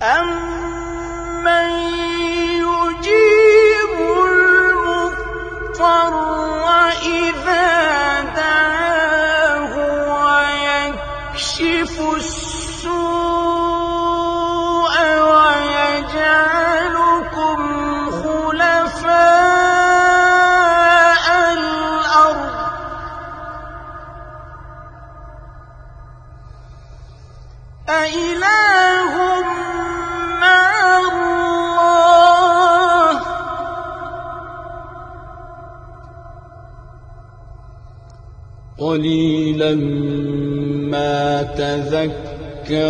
أَمَّن يُجِيبُ الْمُضْطَرَّ إِذَا دَعَاهُ وَيَكْشِفُ السُّوءَ وَيَجْعَلُكُمْ خُلَفَاءَ الْأَرْضِ أَإِلَٰهٌ مَّعَ اللَّهِ ۚ قَلِيلًا مَّا تَذَكَّرُونَ